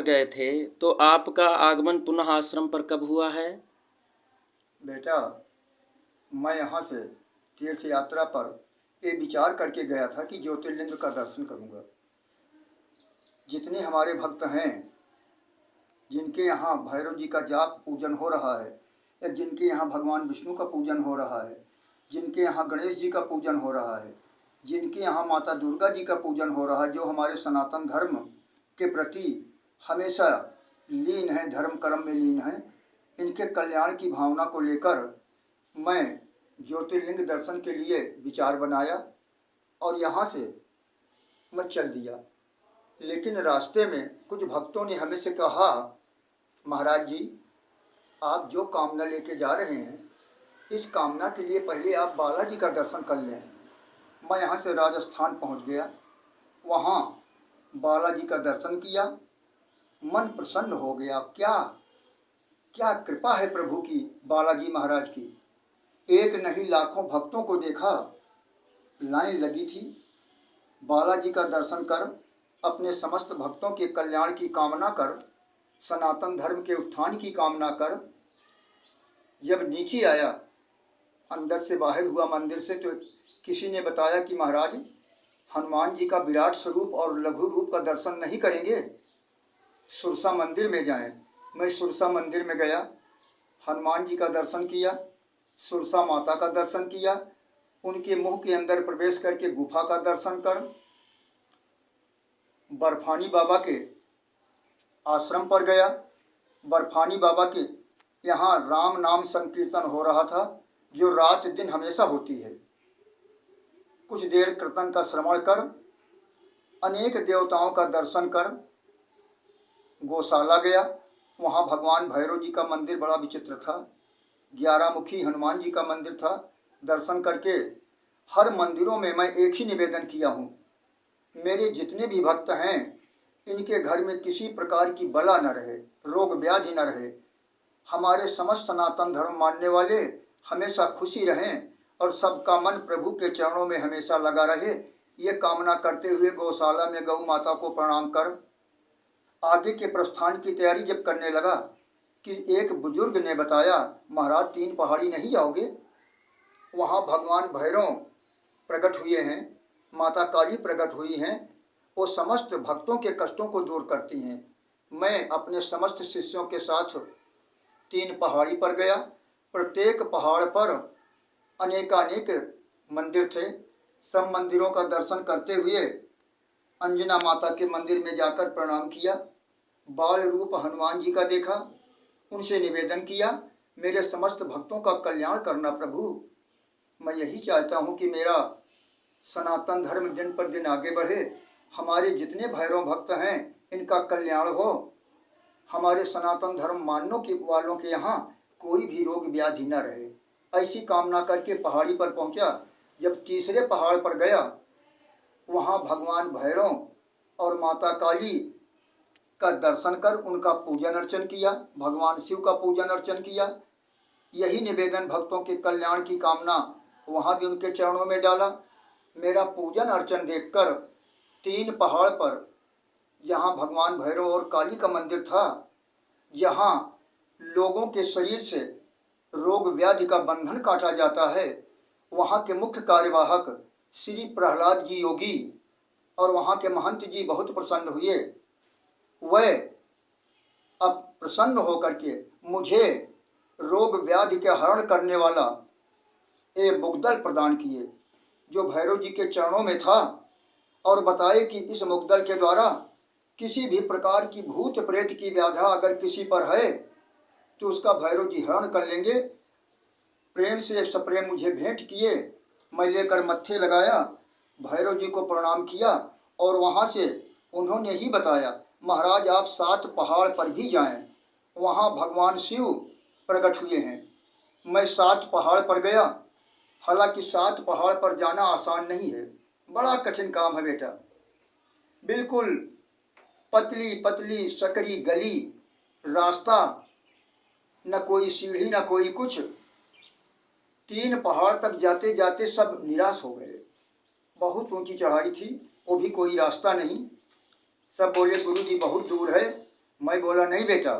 गए थे, तो आपका आगमन पुनः आश्रम पर कब हुआ है? बेटा, मैं यहाँ से तीर्थ यात्रा पर ये विचार करके गया था कि ज्योतिर्लिंग का दर्शन करूँगा। जितने हमारे भक्त हैं, जिनके यहाँ भैरव जी का जाप पूजन हो रहा है, या जिनके यहाँ भगवान विष्णु का पूजन हो रहा है, जिनके यहाँ गणेश जी का पूजन हो रहा है, जिनके यहाँ माता दुर्गा जी का पूजन हो रहा है, जो हमारे सनातन धर्म के प्रति हमेशा लीन है, धर्म कर्म में लीन है, इनके कल्याण की भावना को लेकर मैं ज्योतिर्लिंग दर्शन के लिए विचार बनाया और यहाँ से मैं चल दिया। लेकिन रास्ते में कुछ भक्तों ने हमें से कहा, महाराज जी, आप जो कामना लेके जा रहे हैं, इस कामना के लिए पहले आप बालाजी का दर्शन कर लें। मैं यहाँ से राजस्थान पहुँच गया, वहाँ बालाजी का दर्शन किया, मन प्रसन्न हो गया। क्या क्या कृपा है प्रभु की, बालाजी महाराज की। एक नहीं लाखों भक्तों को देखा, लाइन लगी थी। बालाजी का दर्शन कर, अपने समस्त भक्तों के कल्याण की कामना कर, सनातन धर्म के उत्थान की कामना कर, जब नीचे आया, अंदर से बाहर हुआ मंदिर से, तो किसी ने बताया कि महाराज, हनुमान जी का विराट स्वरूप और लघु रूप का दर्शन नहीं करेंगे, सुरसा मंदिर में जाएं। मैं सुरसा मंदिर में गया, हनुमान जी का दर्शन किया, सुरसा माता का दर्शन किया, उनके मुंह के अंदर प्रवेश करके गुफा का दर्शन कर, बर्फानी बाबा के आश्रम पर गया। बर्फानी बाबा के यहाँ राम नाम संकीर्तन हो रहा था, जो रात दिन हमेशा होती है। कुछ देर कीर्तन का श्रवण कर, अनेक देवताओं का दर्शन कर, गौशाला गया। वहाँ भगवान भैरव जी का मंदिर बड़ा विचित्र था, 11 मुखी हनुमान जी का मंदिर था। दर्शन करके हर मंदिरों में मैं एक ही निवेदन किया हूँ, मेरे जितने भी भक्त हैं, इनके घर में किसी प्रकार की बला न रहे, रोग व्याधि न रहे, हमारे समस्त सनातन धर्म मानने वाले हमेशा खुशी रहें और सबका मन प्रभु के चरणों में हमेशा लगा रहे, ये कामना करते हुए गौशाला में गौ माता को प्रणाम कर आगे के प्रस्थान की तैयारी जब करने लगा कि एक बुजुर्ग ने बताया, महाराज 3 पहाड़ी नहीं जाओगे? वहाँ भगवान भैरव प्रकट हुए हैं, माता काली प्रकट हुई हैं, वो समस्त भक्तों के कष्टों को दूर करती हैं। मैं अपने समस्त शिष्यों के साथ 3 पहाड़ी पर गया। प्रत्येक पहाड़ पर अनेकानेक मंदिर थे। सब मंदिरों का दर्शन करते हुए अंजना माता के मंदिर में जाकर प्रणाम किया। बाल रूप हनुमान जी का देखा, उनसे निवेदन किया, मेरे समस्त भक्तों का कल्याण करना प्रभु। मैं यही चाहता हूँ कि मेरा सनातन धर्म दिन पर दिन आगे बढ़े, हमारे जितने भैरव भक्त हैं इनका कल्याण हो, हमारे सनातन धर्म मानने के वालों के यहाँ कोई भी रोग व्याधि न रहे। ऐसी कामना करके पहाड़ी पर पहुँचा। जब तीसरे पहाड़ पर गया, वहाँ भगवान भैरव और माता काली का दर्शन कर उनका पूजन अर्चन किया, भगवान शिव का पूजन अर्चन किया। यही निवेदन भक्तों के कल्याण की कामना वहाँ भी उनके चरणों में डाला। मेरा पूजन अर्चन देखकर 3 पहाड़ पर जहाँ भगवान भैरव और काली का मंदिर था, जहाँ लोगों के शरीर से रोग व्याधि का बंधन काटा जाता है, वहाँ के मुख्य कार्यवाहक श्री प्रहलाद जी योगी और वहाँ के महंत जी बहुत प्रसन्न हुए। वह अब प्रसन्न होकर के मुझे रोग व्याधि के हरण करने वाला एक मुग्दल प्रदान किए, जो भैरव जी के चरणों में था, और बताए कि इस मुग्दल के द्वारा किसी भी प्रकार की भूत प्रेत की व्याधा अगर किसी पर है तो उसका भैरव जी हरण कर लेंगे। प्रेम से सप्रेम मुझे भेंट किए, मैं लेकर मत्थे लगाया, भैरव जी को प्रणाम किया, और वहाँ से उन्होंने ही बताया, महाराज आप 7 पहाड़ पर भी जाएं, वहाँ भगवान शिव प्रकट हुए हैं। मैं 7 पहाड़ पर गया। हालांकि 7 पहाड़ पर जाना आसान नहीं है, बड़ा कठिन काम है बेटा। बिल्कुल पतली पतली सकरी गली, रास्ता, न कोई सीढ़ी न कोई कुछ। 3 पहाड़ तक जाते जाते सब निराश हो गए। बहुत ऊंची चढ़ाई थी, वो भी कोई रास्ता नहीं। सब बोले गुरु जी बहुत दूर है, मैं बोला नहीं बेटा,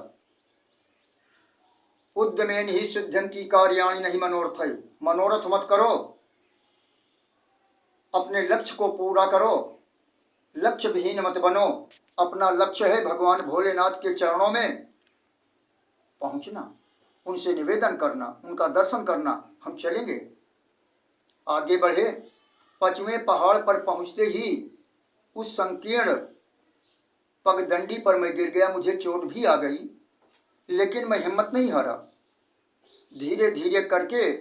उद्यमेन ही सिद्ध्यंति कार्याणि नहीं मनोरथ। मनोरथ मत करो, अपने लक्ष्य को पूरा करो, लक्ष्य विहीन मत बनो। अपना लक्ष्य है भगवान भोलेनाथ के चरणों में पहुंचना, उनसे निवेदन करना, उनका दर्शन करना। हम चलेंगे, आगे बढ़े। 5वें पहाड़ पर पहुंचते ही उस संकीर्ण पगडंडी पर मैं गिर गया। मुझे चोट भी आ गई, लेकिन मैं हिम्मत नहीं हारा। धीरे धीरे करके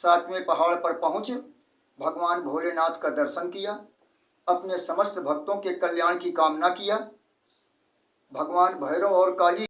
7वें पहाड़ पर पहुंच भगवान भोलेनाथ का दर्शन किया, अपने समस्त भक्तों के कल्याण की कामना किया। भगवान भैरव और काली